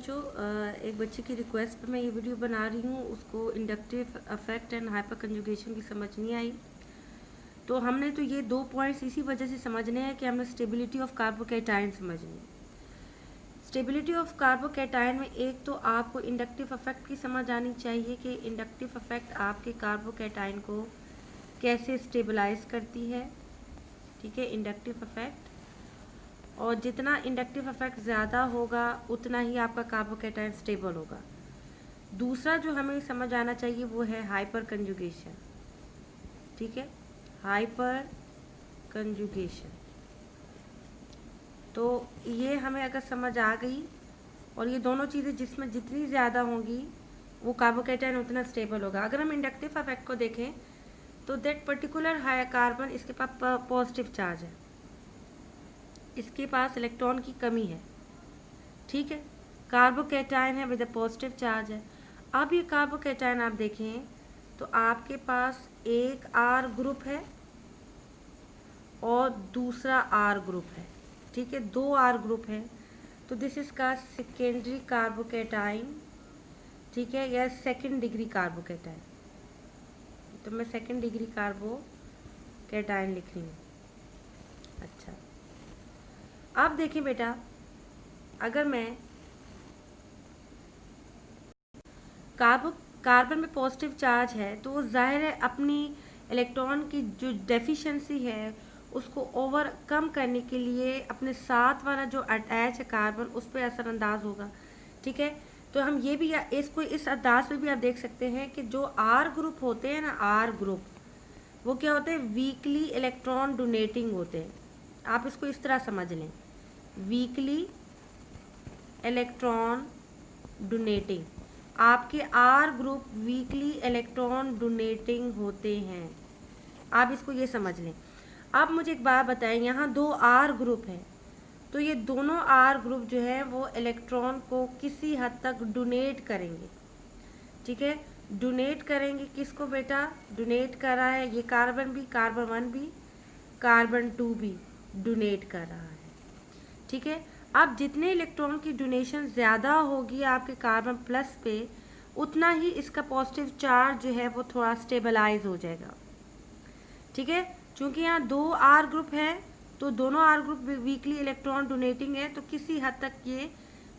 बच्चों, एक बच्चे की रिक्वेस्ट पे मैं ये वीडियो बना रही हूँ। उसको inductive affect and hyper conjugation की समझ नहीं आई। तो हमने तो ये 2 पॉइंट्स इसी वजह से समझने हैं कि हमें स्टेबिलिटी ऑफ कार्बोकैटायन समझनी है। स्टेबिलिटी ऑफ कार्बोकैटायन में एक तो आपको इंडक्टिव अफेक्ट की समझ आनी चाहिए कि इंडक्टिव अफेक्ट आपके कार्बोकैटायन को कैसे स्टेबलाइज करती है। ठीक है, इंडक्टिव अफेक्ट, और जितना इंडक्टिव अफेक्ट ज़्यादा होगा उतना ही आपका कार्बोकैटायन स्टेबल होगा। दूसरा जो हमें समझ आना चाहिए वो है हाइपर कंजुगेशन। ठीक है, हाइपर कंजुगेशन। तो ये हमें अगर समझ आ गई, और ये दोनों चीज़ें जिसमें जितनी ज़्यादा होंगी वो कार्बोकैटायन उतना स्टेबल होगा। अगर हम इंडक्टिव अफेक्ट को देखें तो दैट पर्टिकुलर हाई कार्बन, इसके पास पॉजिटिव चार्ज है, इसके पास इलेक्ट्रॉन की कमी है। ठीक है, कार्बोकैटायन है विद अ पॉजिटिव चार्ज है। अब ये कार्बोकैटायन आप देखें तो आपके पास एक आर ग्रुप है और दूसरा आर ग्रुप है। ठीक है, 2 आर ग्रुप है। तो दिस इज का सेकेंडरी कार्बोकैटायन। ठीक है, या सेकेंड डिग्री कार्बोकैटायन। तो मैं सेकेंड डिग्री कार्बोकैटायन लिख रही हूँ। अच्छा, अब देखें बेटा, अगर मैं कार्बन में पॉजिटिव चार्ज है तो वो जाहिर है अपनी इलेक्ट्रॉन की जो डेफिशिएंसी है उसको ओवरकम करने के लिए अपने साथ वाला जो अटैच है कार्बन उस पर असरअंदाज होगा। ठीक है, तो हम ये भी इसको इस अंदाज में भी आप देख सकते हैं कि जो आर ग्रुप होते हैं ना, आर ग्रुप, वो क्या होते हैं, वीकली इलेक्ट्रॉन डोनेटिंग होते हैं। आप इसको इस तरह समझ लें, वीकली इलेक्ट्रॉन डोनेटिंग। आपके R group weakly electron donating होते हैं। आप इसको ये समझ लें। अब मुझे एक बात बताएं, यहाँ 2 आर ग्रुप है, तो ये दोनों आर ग्रुप जो है वो इलेक्ट्रॉन को किसी हद तक डोनेट करेंगे। ठीक है, डोनेट करेंगे किसको बेटा, डोनेट कर रहा है ये कार्बन भी, कार्बन 1 भी, कार्बन 2 भी डोनेट कर रहा है। ठीक है, अब जितने इलेक्ट्रॉन की डोनेशन ज़्यादा होगी आपके कार्बन प्लस पे, उतना ही इसका पॉजिटिव चार्ज जो है वो थोड़ा स्टेबलाइज हो जाएगा। ठीक है, चूँकि यहाँ 2 आर ग्रुप है तो दोनों R group weakly electron donating है, तो किसी हद तक ये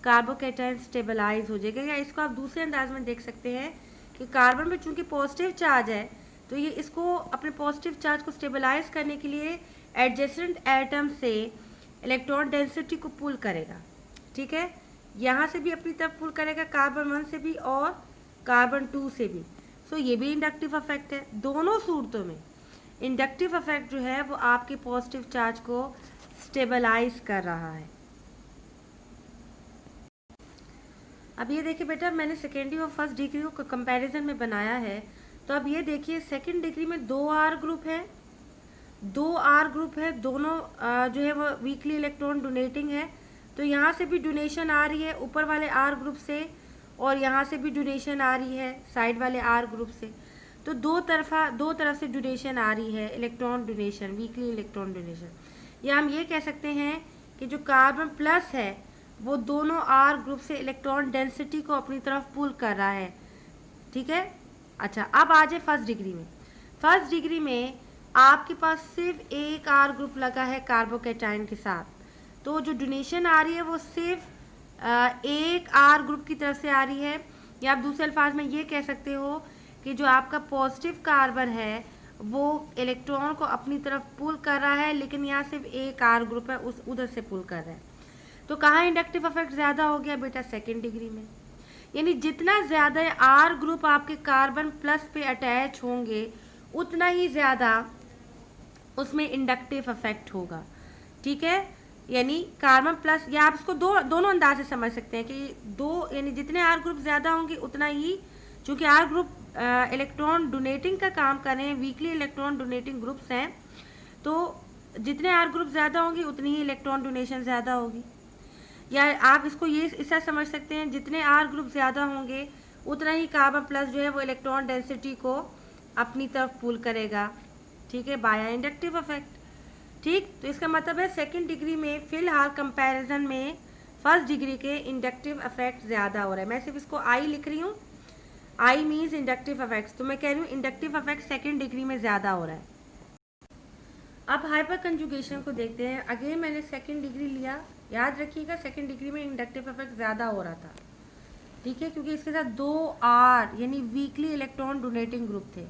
कार्बोकैटायन स्टेबलाइज हो जाएगा। या इसको आप दूसरे अंदाज में देख सकते हैं कि कार्बन में चूँकि पॉजिटिव चार्ज है तो ये इसको अपने पॉजिटिव चार्ज को स्टेबलाइज करने के लिए एडजेसेंट एटम से इलेक्ट्रॉन डेंसिटी को पुल करेगा। ठीक है, यहाँ से भी अपनी तरफ पुल करेगा, कार्बन 1 से भी और कार्बन 2 से भी। सो ये भी इंडक्टिव अफेक्ट है। दोनों सूरतों में इंडक्टिव अफेक्ट जो है वो आपके पॉजिटिव चार्ज को स्टेबलाइज कर रहा है। अब ये देखिए बेटा, मैंने सेकेंडरी और फर्स्ट डिग्री को कंपैरिजन में बनाया है। तो अब ये देखिए, सेकेंड डिग्री में 2 आर ग्रुप है, 2 आर ग्रुप है, दोनों जो है वो वीकली इलेक्ट्रॉन डोनेटिंग है। तो यहाँ से भी डोनेशन आ रही है ऊपर वाले आर ग्रुप से, और यहाँ से भी डोनेशन आ रही है साइड वाले आर ग्रुप से। तो दो तरफ से डोनेशन आ रही है, electron donation, weekly electron donation. या हम ये कह सकते हैं कि जो कार्बन प्लस है वो दोनों आर ग्रुप से इलेक्ट्रॉन डेंसिटी को अपनी तरफ पुल कर रहा है। ठीक है, अच्छा, अब आ जाए फर्स्ट डिग्री में। फर्स्ट डिग्री में आपके पास सिर्फ एक आर ग्रुप लगा है कार्बोकैटायन के साथ, तो जो डोनेशन आ रही है वो सिर्फ एक आर ग्रुप की तरफ से आ रही है। या आप दूसरे अल्फाज में ये कह सकते हो कि जो आपका पॉजिटिव कार्बन है वो इलेक्ट्रॉन को अपनी तरफ पुल कर रहा है, लेकिन यहाँ सिर्फ एक आर ग्रुप है उस उधर से पुल कर रहा है। तो कहाँ इंडक्टिव अफेक्ट ज़्यादा हो गया बेटा, सेकेंड डिग्री में। यानी जितना ज़्यादा आर ग्रुप आपके कार्बन प्लस पे अटैच होंगे उतना ही ज़्यादा उसमें इंडक्टिव अफेक्ट होगा। ठीक है, यानी कार्बन प्लस, या आप इसको दोनों अंदाज से समझ सकते हैं कि यानी जितने आर ग्रुप ज़्यादा होंगे उतना ही, चूँकि आर ग्रुप इलेक्ट्रॉन डोनेटिंग का काम कर रहे हैं, वीकली इलेक्ट्रॉन डोनेटिंग ग्रुप्स हैं, तो जितने आर ग्रुप ज़्यादा होंगे उतनी ही इलेक्ट्रॉन डोनेशन ज़्यादा होगी। या आप इसको ये ऐसा समझ सकते हैं, जितने आर ग्रुप ज़्यादा होंगे उतना ही कार्बन प्लस जो है वो इलेक्ट्रॉन डेंसिटी को अपनी तरफ पुल करेगा। ठीक है, बाय इंडक्टिव अफेक्ट। ठीक, तो इसका मतलब है सेकंड डिग्री में फिलहाल कंपैरिजन में फर्स्ट डिग्री के इंडक्टिव इफेक्ट ज़्यादा हो रहा है। मैं सिर्फ इसको आई लिख रही हूँ, आई मीन्स इंडक्टिव इफेक्ट्स, तो मैं कह रही हूँ इंडक्टिव इफेक्ट सेकेंड डिग्री में ज़्यादा हो रहा है। अब हाइपर कंजुगेशन को देखते हैं। अगेन मैंने सेकेंड डिग्री लिया, याद रखिएगा सेकेंड डिग्री में इंडक्टिव इफेक्ट ज़्यादा हो रहा था, ठीक है, क्योंकि इसके साथ 2 आर यानी वीकली इलेक्ट्रॉन डोनेटिंग ग्रुप थे,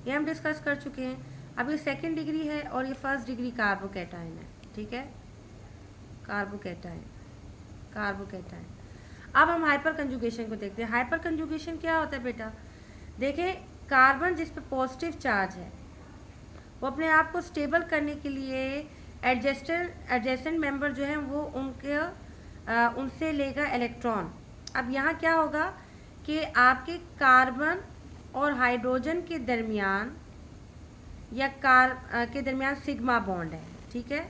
ये हम डिस्कस कर चुके हैं। अब ये सेकेंड डिग्री है और ये फर्स्ट डिग्री कार्बोकैटायन है, ठीक है, कार्बोकैटायन, कार्बोकैटायन। अब हम हाइपर कंजुगेशन को देखते हैं। हाइपर कंजुगेशन क्या होता है बेटा, देखें कार्बन जिस पे पॉजिटिव चार्ज है वो अपने आप को स्टेबल करने के लिए एडजेसेंट मेंबर जो है वो उनसे लेगा इलेक्ट्रॉन। अब यहाँ क्या होगा कि आपके कार्बन और हाइड्रोजन के दरमियान या के दरमियान सिग्मा बॉन्ड है, ठीक है,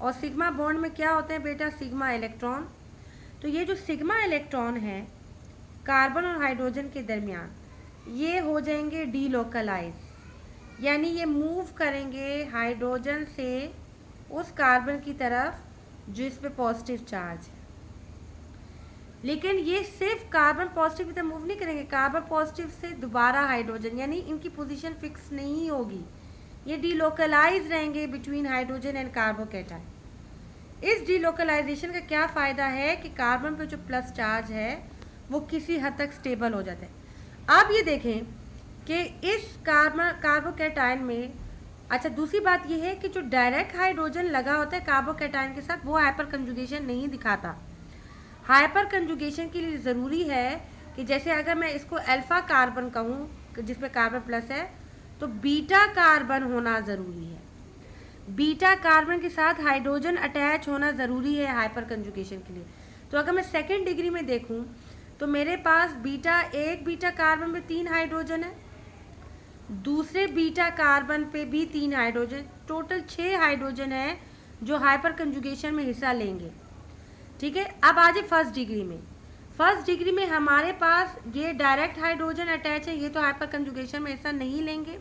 और सिग्मा बॉन्ड में क्या होते हैं बेटा, सिग्मा इलेक्ट्रॉन। तो ये जो सिग्मा इलेक्ट्रॉन है कार्बन और हाइड्रोजन के दरमियान, ये हो जाएंगे डीलोकलाइज, यानी ये मूव करेंगे हाइड्रोजन से उस कार्बन की तरफ जिस पे पॉजिटिव चार्ज है। लेकिन ये सिर्फ कार्बन पॉजिटिव की तरफ मूव नहीं करेंगे, कार्बन पॉजिटिव से दोबारा हाइड्रोजन, यानी इनकी पोजीशन फिक्स नहीं होगी, ये डीलोकलाइज रहेंगे बिटवीन हाइड्रोजन एंड कार्बोकैटायन। इस डीलोकलाइजेशन का क्या फ़ायदा है कि कार्बन पे जो प्लस चार्ज है वो किसी हद तक स्टेबल हो जाता है। अब ये देखें कि इस कार्बोकैटायन में, अच्छा दूसरी बात ये है कि जो डायरेक्ट हाइड्रोजन लगा होता है कार्बोकैटायन के साथ वो हाइपर कंजुगेशन नहीं दिखाता। हाइपर कंजुगेशन के लिए ज़रूरी है कि जैसे अगर मैं इसको अल्फा कार्बन कहूँ जिसमें कार्बन प्लस है तो बीटा कार्बन होना ज़रूरी है, बीटा कार्बन के साथ हाइड्रोजन अटैच होना ज़रूरी है हाइपर कंजुगेशन के लिए। तो अगर मैं सेकेंड डिग्री में देखूँ तो मेरे पास एक बीटा कार्बन में 3 हाइड्रोजन है, दूसरे बीटा कार्बन पे भी 3 हाइड्रोजन, टोटल 6 हाइड्रोजन है जो हाइपर कंजुगेशन में हिस्सा लेंगे, ठीक है। अब आ जाए फर्स्ट डिग्री में। फर्स्ट डिग्री में हमारे पास ये डायरेक्ट हाइड्रोजन अटैच है, ये तो हाइपर कंजुगेशन में हिस्सा नहीं लेंगे,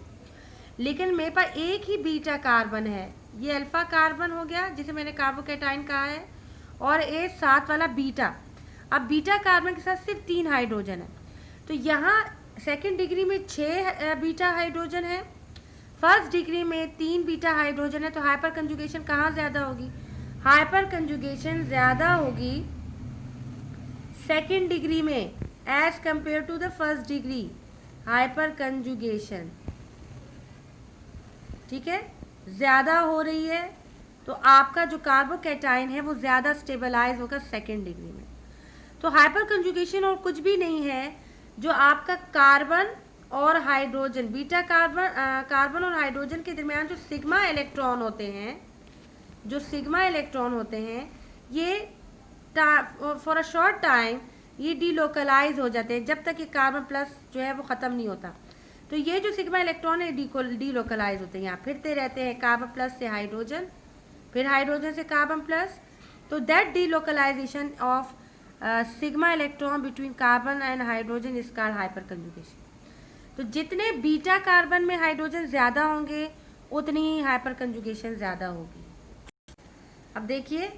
लेकिन मेरे पास एक ही बीटा कार्बन है, ये अल्फा कार्बन हो गया जिसे मैंने कार्बोकैटायन कहा है, और ये साथ वाला बीटा। अब बीटा कार्बन के साथ सिर्फ 3 हाइड्रोजन है, तो यहाँ सेकेंड डिग्री में 6 बीटा हाइड्रोजन है, फर्स्ट डिग्री में 3 बीटा हाइड्रोजन है, तो हाइपर कंजुगेशन कहाँ ज़्यादा होगी, हाइपर कंजुगेशन ज़्यादा होगी सेकेंड डिग्री में as compare to the first degree. Hyper conjugation, ठीक है, ज़्यादा हो रही है, तो आपका जो कार्बोकैटायन है वो ज़्यादा स्टेबलाइज होगा सेकेंड डिग्री में। तो हाइपर कंजुगेशन और कुछ भी नहीं है, जो आपका कार्बन और हाइड्रोजन, बीटा कार्बन और हाइड्रोजन के दरमियान जो सिग्मा इलेक्ट्रॉन होते हैं, जो सिग्मा इलेक्ट्रॉन होते हैं, ये फॉर अ शॉर्ट टाइम ये डीलोकलाइज हो जाते हैं जब तक ये कार्बन प्लस जो है वो ख़त्म नहीं होता। तो ये जो सिग्मा इलेक्ट्रॉन है डीलोकलाइज होते हैं, यहाँ फिरते रहते हैं कार्बन प्लस से हाइड्रोजन, फिर हाइड्रोजन से कार्बन प्लस। तो that delocalization of sigma electron between carbon and hydrogen is called hyper conjugation. तो जितने बीटा कार्बन में हाइड्रोजन ज़्यादा होंगे उतनी ही हाइपर कंजुगेशन ज़्यादा होगी। अब देखिए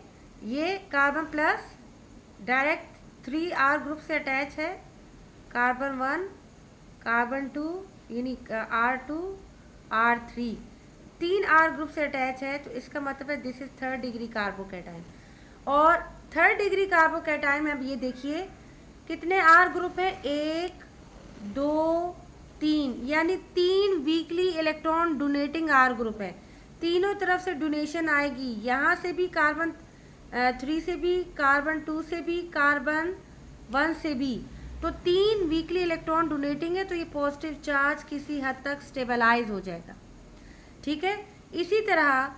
ये carbon plus direct 3R group से अटैच है, कार्बन 1, कार्बन 2 यानी R2, R3, 3R ग्रुप से अटैच है, तो इसका मतलब है this is third degree carbocation. और थर्ड डिग्री कार्बोकैटायन में अब ये देखिए कितने R ग्रुप है, 1, 2, 3, यानी 3 weekly electron donating R group है, तीनों तरफ से डोनेशन आएगी, यहाँ से भी कार्बन 3 से भी, कार्बन 2 से भी, कार्बन 1 से भी, तो 3 वीकली इलेक्ट्रॉन डोनेटिंग है, तो ये पॉजिटिव चार्ज किसी हद तक स्टेबलाइज हो जाएगा, ठीक है। इसी तरह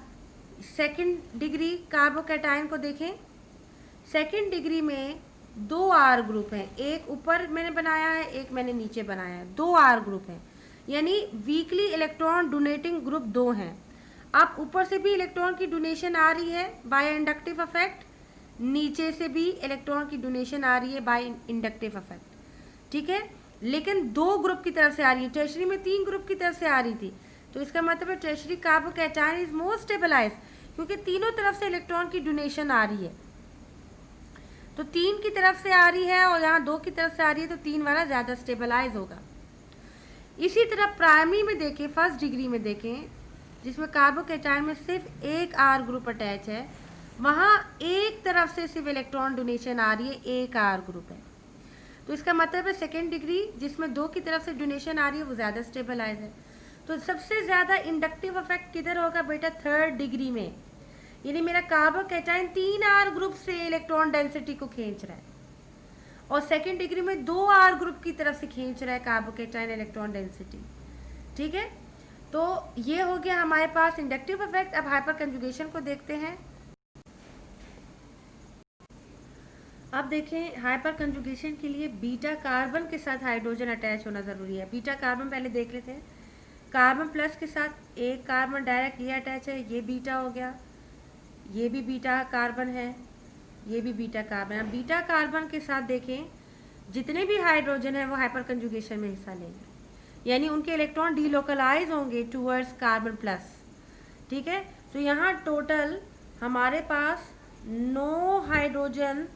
सेकंड डिग्री कार्बोकैटायन को देखें, सेकंड डिग्री में 2 R ग्रुप हैं, एक ऊपर मैंने बनाया है, एक मैंने नीचे बनाया है, 2 R ग्रुप हैं, यानी वीकली इलेक्ट्रॉन डोनेटिंग ग्रुप 2 हैं। अब ऊपर से भी इलेक्ट्रॉन की डोनेशन आ रही है बाय इंडक्टिव इफेक्ट, नीचे से भी इलेक्ट्रॉन की डोनेशन आ रही है बाय इंडक्टिव इफेक्ट, ठीक है, लेकिन 2 ग्रुप की तरफ से आ रही है, टर्शरी में 3 ग्रुप की तरफ से आ रही थी, तो इसका मतलब है tertiary carbocation is more stabilize, क्योंकि तीनों तरफ से इलेक्ट्रॉन की डोनेशन आ रही है। तो 3 की तरफ से आ रही है और यहाँ 2 की तरफ से आ रही है, तो 3 वाला ज़्यादा स्टेबलाइज होगा। इसी तरह प्राइमरी में देखें, फर्स्ट डिग्री में देखें, जिसमें कार्बोकेटाइन में सिर्फ एक R ग्रुप अटैच है, वहाँ एक तरफ से सिर्फ इलेक्ट्रॉन डोनेशन आ रही है, एक R ग्रुप है। तो इसका मतलब है सेकेंड डिग्री जिसमें 2 की तरफ से डोनेशन आ रही है वो ज़्यादा स्टेबलाइज है। तो सबसे ज़्यादा इंडक्टिव इफेक्ट किधर होगा बेटा? थर्ड डिग्री में। यानी मेरा कार्बोकेटाइन 3 R ग्रुप से इलेक्ट्रॉन डेंसिटी को खींच रहा है और सेकेंड डिग्री में 2 R ग्रुप की तरफ से खींच रहा है कार्बोकेटाइन इलेक्ट्रॉन डेंसिटी। ठीक है, तो ये हो गया हमारे पास इंडक्टिव इफेक्ट। अब हाइपर कंजुगेशन को देखते हैं। अब देखें, हाइपर कंजुगेशन के लिए बीटा कार्बन के साथ हाइड्रोजन अटैच होना ज़रूरी है। बीटा कार्बन पहले देख लेते हैं। कार्बन प्लस के साथ एक कार्बन डायरेक्ट ये अटैच है, ये बीटा हो गया, ये भी बीटा कार्बन है, ये भी बीटा कार्बन है। बीटा कार्बन के साथ देखें, जितने भी हाइड्रोजन है वो हाइपर कंजुगेशन में हिस्सा लेंगे, यानी उनके इलेक्ट्रॉन डीलोकलाइज होंगे टूवर्ड्स कार्बन प्लस। ठीक है, तो यहाँ टोटल हमारे पास 9 हाइड्रोजन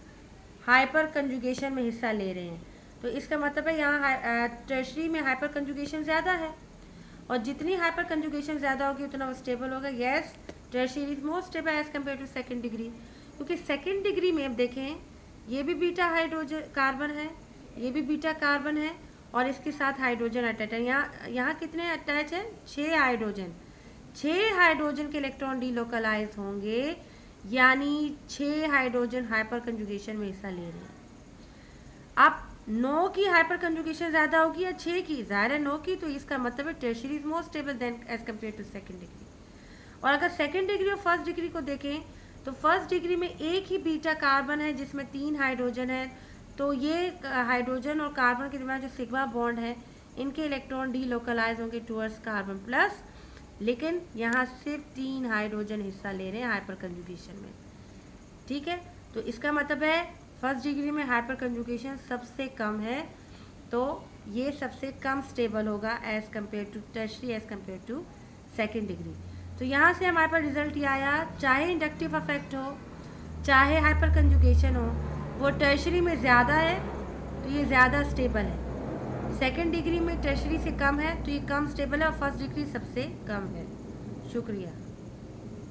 हाइपर कंजुगेशन में हिस्सा ले रहे हैं। तो इसका मतलब है यहाँ टर्शरी में हाइपर कंजुगेशन ज़्यादा है, और जितनी हाइपर कंजुगेशन ज़्यादा होगी उतना वो स्टेबल होगा। Yes, tertiary is more stable as compare to second degree, क्योंकि सेकेंड डिग्री में अब देखें, ये भी बीटा हाइड्रोजन कार्बन है, ये भी बीटा कार्बन है, और इसके साथ हाइड्रोजन अटैच है। यहाँ कितने अटैच हैं? 6 हाइड्रोजन। 6 हाइड्रोजन के इलेक्ट्रॉन डीलोकलाइज होंगे, यानी 6 हाइड्रोजन हाइपर कंजुगेशन में हिस्सा ले रहे हैं। अब 9 की हाइपर कंजुगेशन ज़्यादा होगी या 6 की? ज़ाहिर है 9 की, तो इसका मतलब है tertiary is more stable than as compare to second degree. और अगर सेकेंड डिग्री और फर्स्ट डिग्री को देखें, तो फर्स्ट डिग्री में एक ही बीटा कार्बन है जिसमें 3 हाइड्रोजन है, तो ये हाइड्रोजन और कार्बन के दरमियान जो सिग्मा बॉन्ड है, इनके इलेक्ट्रॉन डीलोकलाइज होंगे टूवर्ड्स कार्बन प्लस, लेकिन यहाँ सिर्फ 3 हाइड्रोजन हिस्सा ले रहे हैं हाइपर कंजुगेशन में। ठीक है, तो इसका मतलब है फर्स्ट डिग्री में हाइपर कंजुगेशन सबसे कम है, तो ये सबसे कम स्टेबल होगा as compare to tertiary, as compare to second degree. तो यहाँ से हमारे पास रिजल्ट ये आया, चाहे इंडक्टिव इफेक्ट हो चाहे हाइपर कंजुगेशन हो, वो टर्शरी में ज़्यादा है तो ये ज़्यादा स्टेबल है, सेकेंड डिग्री में टर्शरी से कम है तो ये कम स्टेबल है, और फर्स्ट डिग्री सबसे कम है। शुक्रिया।